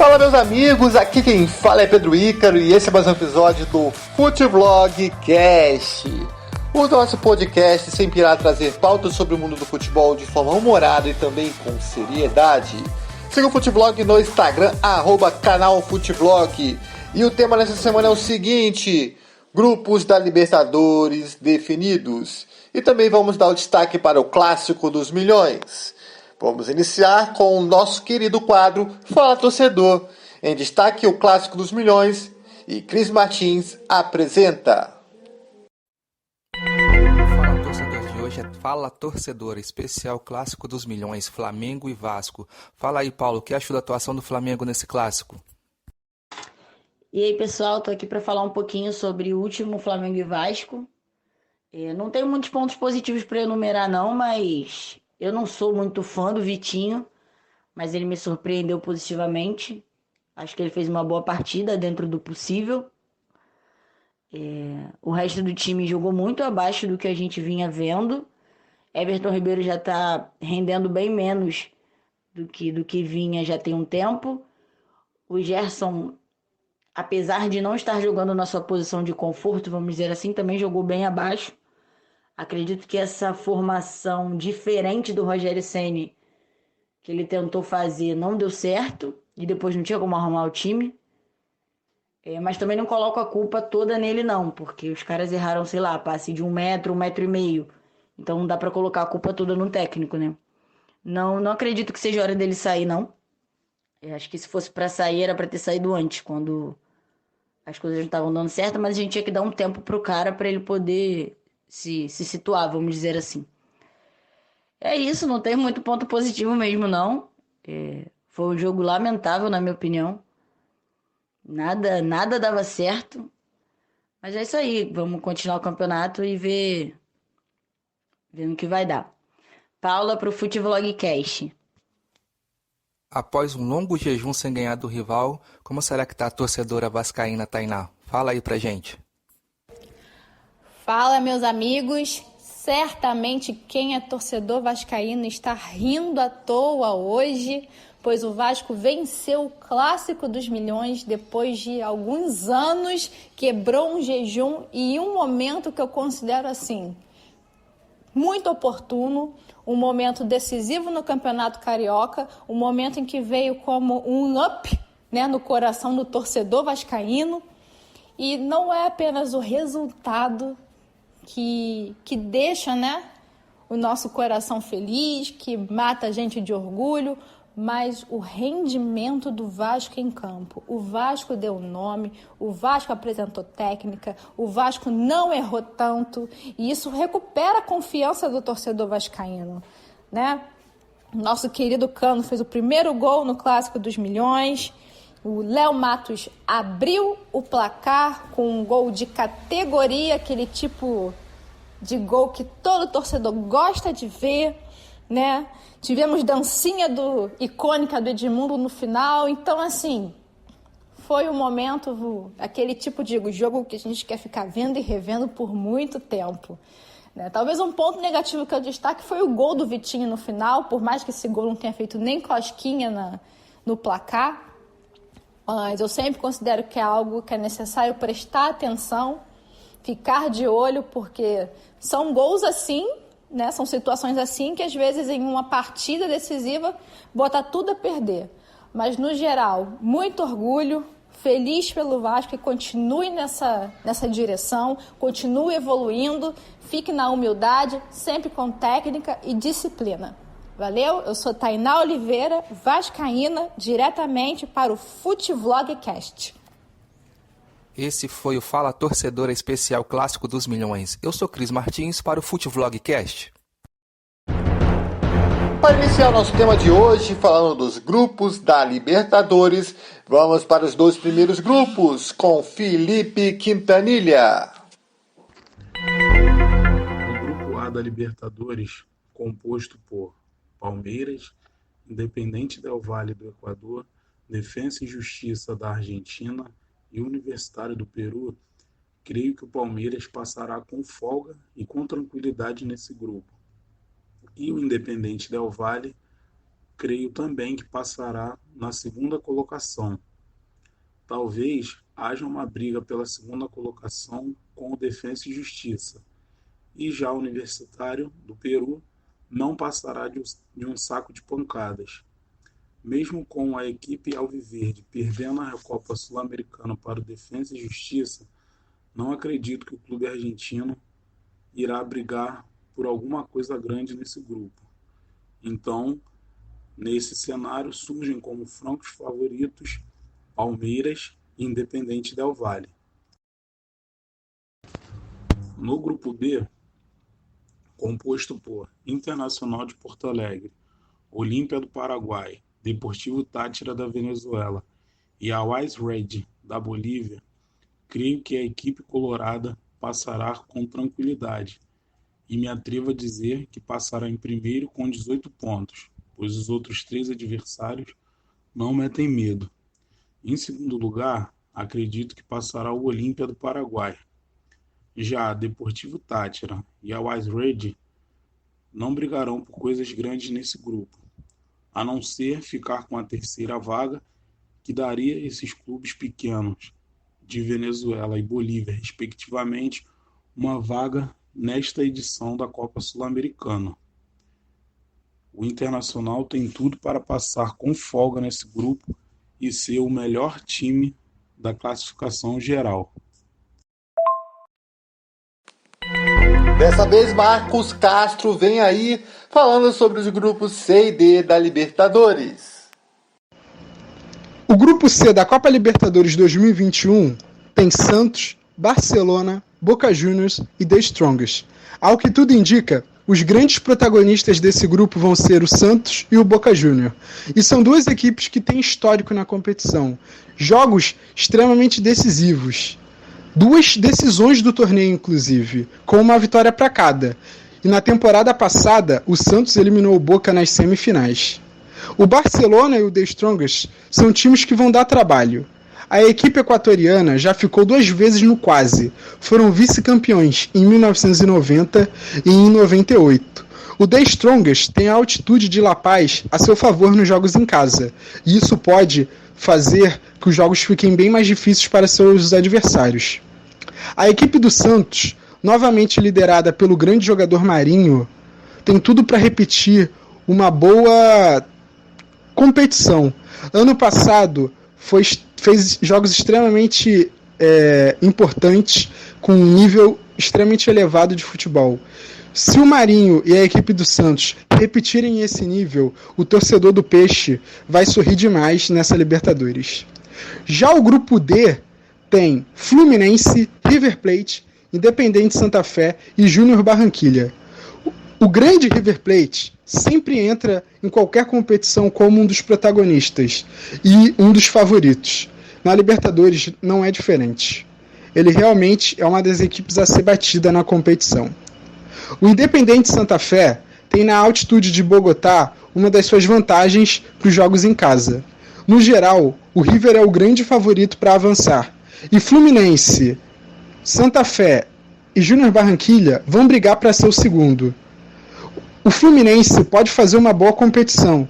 Fala, meus amigos, aqui quem fala é Pedro Ícaro e esse é mais um episódio do Futevlog Cast, o nosso podcast sempre irá trazer pautas sobre o mundo do futebol de forma humorada e também com seriedade. Siga o Futevlog no Instagram, @canal Futevlog. E o tema dessa semana é o seguinte: grupos da Libertadores definidos. E também vamos dar o destaque para o Clássico dos Milhões. Vamos iniciar com o nosso querido quadro Fala Torcedor. Em destaque, o Clássico dos Milhões e Cris Martins apresenta. Fala Torcedor de hoje é Fala Torcedor, especial Clássico dos Milhões, Flamengo e Vasco. Fala aí, Paulo, o que achou da atuação do Flamengo nesse clássico? E aí, pessoal, tô aqui para falar um pouquinho sobre o último Flamengo e Vasco. Não tenho muitos pontos positivos para enumerar, não, mas eu não sou muito fã do Vitinho, mas ele me surpreendeu positivamente. Acho que ele fez uma boa partida dentro do possível. O resto do time jogou muito abaixo do que a gente vinha vendo. Everton Ribeiro já está rendendo bem menos do que vinha já tem um tempo. O Gerson, apesar de não estar jogando na sua posição de conforto, vamos dizer assim, também jogou bem abaixo. Acredito que essa formação diferente do Rogério Ceni que ele tentou fazer não deu certo e depois não tinha como arrumar o time. Mas também não coloco a culpa toda nele não, porque os caras erraram, sei lá, passe de 1 metro e meio. Então não dá pra colocar a culpa toda no técnico, né? Não acredito que seja hora dele sair, não. Eu acho que se fosse pra sair era pra ter saído antes, quando as coisas não estavam dando certo, mas a gente tinha que dar um tempo pro cara pra ele poder se situar, vamos dizer assim. É isso, não tem muito ponto positivo mesmo, não. Foi um jogo lamentável, na minha opinião. Nada dava certo. Mas é isso aí, vamos continuar o campeonato e ver no que vai dar. Paula pro Futevlogcast. Após um longo jejum sem ganhar do rival, como será que tá a torcedora vascaína Tainá? Fala aí pra gente. Fala, meus amigos. Certamente quem é torcedor vascaíno está rindo à toa hoje, pois o Vasco venceu o Clássico dos Milhões depois de alguns anos, quebrou um jejum e um momento que eu considero assim muito oportuno, um momento decisivo no Campeonato Carioca, um momento em que veio como um up, né, no coração do torcedor vascaíno. E não é apenas o resultado que deixa, né, o nosso coração feliz, que mata a gente de orgulho, mas o rendimento do Vasco em campo. O Vasco deu nome, o Vasco apresentou técnica, o Vasco não errou tanto, e isso recupera a confiança do torcedor vascaíno, né? Nosso querido Cano fez o primeiro gol no Clássico dos Milhões. O Léo Matos abriu o placar com um gol de categoria, aquele tipo de gol que todo torcedor gosta de ver, né? Tivemos dancinha icônica do Edmundo no final. Então, assim, foi um momento, aquele tipo de jogo que a gente quer ficar vendo e revendo por muito tempo, né? Talvez um ponto negativo que eu destaque foi o gol do Vitinho no final, por mais que esse gol não tenha feito nem cosquinha no placar. Mas eu sempre considero que é algo que é necessário prestar atenção, ficar de olho, porque são gols assim, né? São situações assim que às vezes em uma partida decisiva bota tudo a perder. Mas no geral, muito orgulho, feliz pelo Vasco e continue nessa direção, continue evoluindo, fique na humildade, sempre com técnica e disciplina. Valeu? Eu sou Tainá Oliveira, vascaína, diretamente para o Futevlogcast. Esse foi o Fala Torcedora especial Clássico dos Milhões. Eu sou Cris Martins para o Futevlogcast. Para iniciar nosso tema de hoje, falando dos grupos da Libertadores, vamos para os 2 primeiros grupos, com Felipe Quintanilha. O grupo A da Libertadores, composto por Palmeiras, Independente Del Valle do Equador, Defensa e Justiça da Argentina e Universitário do Peru, creio que o Palmeiras passará com folga e com tranquilidade nesse grupo. E o Independente Del Valle, creio também que passará na segunda colocação. Talvez haja uma briga pela segunda colocação com o Defensa e Justiça, e já o Universitário do Peru não passará de um saco de pancadas. Mesmo com a equipe alviverde perdendo a Recopa Sul-Americana para o Defensa e Justiça, não acredito que o clube argentino irá brigar por alguma coisa grande nesse grupo. Então, nesse cenário, surgem como francos favoritos Palmeiras e Independente Del Valle. No grupo B, composto por Internacional de Porto Alegre, Olímpia do Paraguai, Deportivo Táchira da Venezuela e Always Red da Bolívia, creio que a equipe colorada passará com tranquilidade e me atrevo a dizer que passará em primeiro com 18 pontos, pois os outros 3 adversários não metem medo. Em segundo lugar, acredito que passará o Olímpia do Paraguai. Já Deportivo Táchira e Always Red não brigarão por coisas grandes nesse grupo, a não ser ficar com a terceira vaga, que daria a esses clubes pequenos de Venezuela e Bolívia, respectivamente, uma vaga nesta edição da Copa Sul-Americana. O Internacional tem tudo para passar com folga nesse grupo e ser o melhor time da classificação geral. Dessa vez, Marcos Castro vem aí falando sobre os grupos C e D da Libertadores. O grupo C da Copa Libertadores 2021 tem Santos, Barcelona, Boca Juniors e The Strongest. Ao que tudo indica, os grandes protagonistas desse grupo vão ser o Santos e o Boca Juniors. E são duas equipes que têm histórico na competição. Jogos extremamente decisivos. 2 decisões do torneio, inclusive, com uma vitória para cada. E na temporada passada, o Santos eliminou o Boca nas semifinais. O Barcelona e o The Strongest são times que vão dar trabalho. A equipe equatoriana já ficou 2 vezes no quase. Foram vice-campeões em 1990 e em 98. O The Strongest tem a altitude de La Paz a seu favor nos jogos em casa. E isso pode fazer que os jogos fiquem bem mais difíceis para seus adversários. A equipe do Santos, novamente liderada pelo grande jogador Marinho, tem tudo para repetir uma boa competição. Ano passado fez jogos extremamente importantes, com um nível extremamente elevado de futebol. Se o Marinho e a equipe do Santos repetirem esse nível, o torcedor do Peixe vai sorrir demais nessa Libertadores. Já o grupo D tem Fluminense, River Plate, Independente Santa Fé e Júnior Barranquilla. O grande River Plate sempre entra em qualquer competição como um dos protagonistas e um dos favoritos. Na Libertadores não é diferente. Ele realmente é uma das equipes a ser batida na competição. O Independente Santa Fé tem na altitude de Bogotá uma das suas vantagens para os jogos em casa. No geral, o River é o grande favorito para avançar. E Fluminense, Santa Fé e Júnior Barranquilla vão brigar para ser o segundo. O Fluminense pode fazer uma boa competição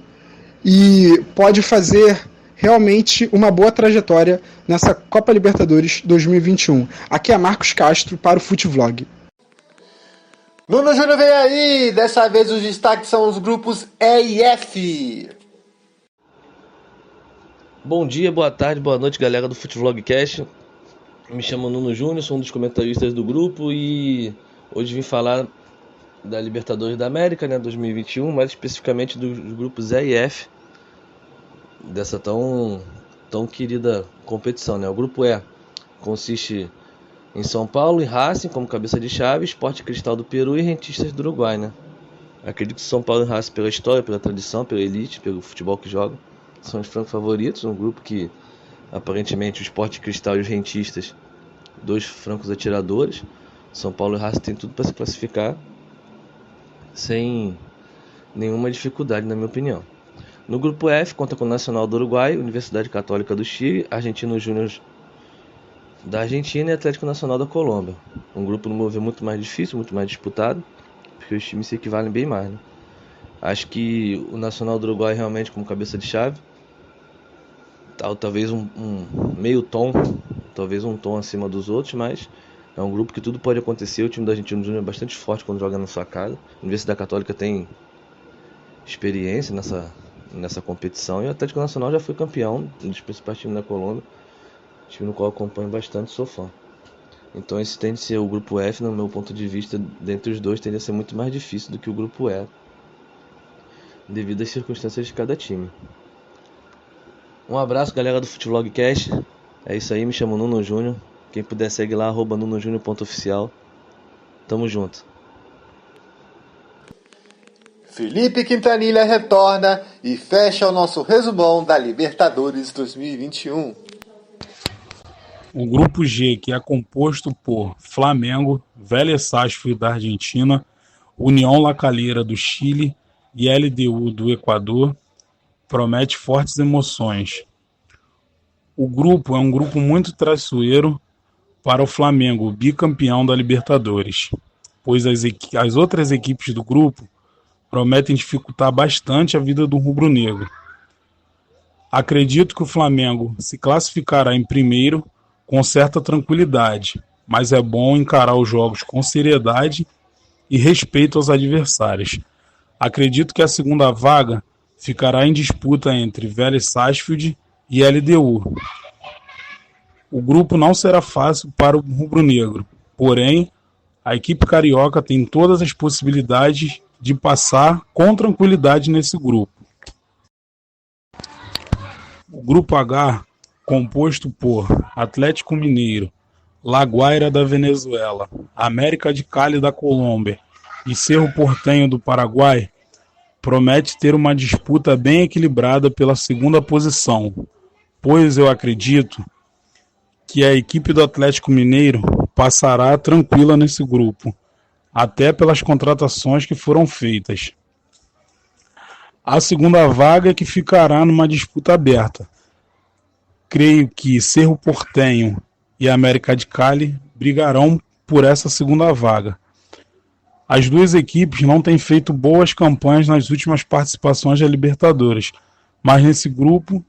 e pode fazer realmente uma boa trajetória nessa Copa Libertadores 2021. Aqui é Marcos Castro para o Futevlog. Nuno Júnior vem aí! Dessa vez os destaques são os grupos E e F. Bom dia, boa tarde, boa noite, galera do Futevlogcast. Me chamo Nuno Júnior, sou um dos comentaristas do grupo e hoje vim falar da Libertadores da América, né, 2021, mais especificamente dos grupos E e F, dessa tão querida competição, né? O grupo E consiste em São Paulo e Racing como cabeça de chave, Sport Cristal do Peru e Rentistas do Uruguai, né? Acredito que São Paulo e Racing, pela história, pela tradição, pela elite, pelo futebol que joga, são os francos favoritos, um grupo que aparentemente o Sport Cristal e os Rentistas, 2 francos atiradores. São Paulo e Racing tem tudo para se classificar sem nenhuma dificuldade, na minha opinião. No grupo F, conta com o Nacional do Uruguai, Universidade Católica do Chile, Argentinos Júnior da Argentina e Atlético Nacional da Colômbia. Um grupo, no meu ver, muito mais difícil, muito mais disputado, porque os times se equivalem bem mais, né? Acho que o Nacional do Uruguai realmente como cabeça de chave, talvez um meio tom, talvez um tom acima dos outros, mas é um grupo que tudo pode acontecer. O time do Argentino Júnior é bastante forte quando joga na sua casa. A Universidade Católica tem experiência nessa competição e o Atlético Nacional já foi campeão dos principais times da Colômbia, time no qual eu acompanho bastante, sou fã. Então esse tende a ser o grupo F, no meu ponto de vista, dentre os dois tende a ser muito mais difícil do que o grupo E, devido às circunstâncias de cada time. Um abraço, galera do Futvlogcast. É isso aí, me chamo Nuno Júnior. Quem puder segue lá, @nunojunior.oficial. Tamo junto. Felipe Quintanilha retorna e fecha o nosso resumão da Libertadores 2021. O grupo G, que é composto por Flamengo, Vélez Sarsfield da Argentina, União La Calera do Chile e LDU do Equador, promete fortes emoções. O grupo é um grupo muito traiçoeiro para o Flamengo, bicampeão da Libertadores, pois as outras equipes do grupo prometem dificultar bastante a vida do rubro-negro. Acredito que o Flamengo se classificará em primeiro com certa tranquilidade, mas é bom encarar os jogos com seriedade e respeito aos adversários. Acredito que a segunda vaga ficará em disputa entre Vélez Sarsfield e LDU. O grupo não será fácil para o rubro-negro, porém, a equipe carioca tem todas as possibilidades de passar com tranquilidade nesse grupo. O grupo H, composto por Atlético Mineiro, La Guaira da Venezuela, América de Cali da Colômbia e Cerro Porteño do Paraguai, promete ter uma disputa bem equilibrada pela segunda posição, pois eu acredito que a equipe do Atlético Mineiro passará tranquila nesse grupo, até pelas contratações que foram feitas. A segunda vaga é que ficará numa disputa aberta. Creio que Cerro Porteño e América de Cali brigarão por essa segunda vaga. As duas equipes não têm feito boas campanhas nas últimas participações da Libertadores, mas nesse grupo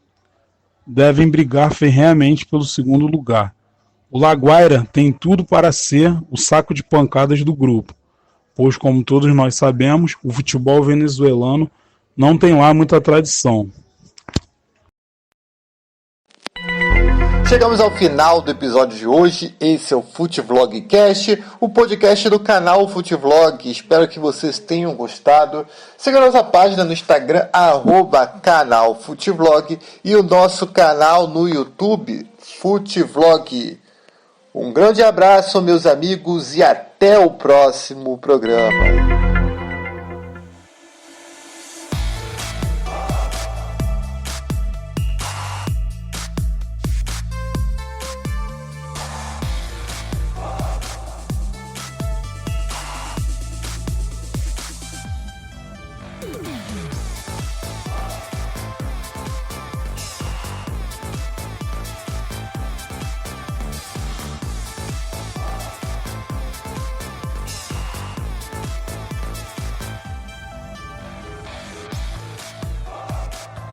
devem brigar ferrenhamente pelo segundo lugar. O La Guaira tem tudo para ser o saco de pancadas do grupo, pois, como todos nós sabemos, o futebol venezuelano não tem lá muita tradição. Chegamos ao final do episódio de hoje. Esse é o Futvlogcast, o podcast do canal Futvlog. Espero que vocês tenham gostado. Siga nossa página no Instagram, @canal Futvlog, e o nosso canal no YouTube, Futvlog. Um grande abraço, meus amigos, e até o próximo programa.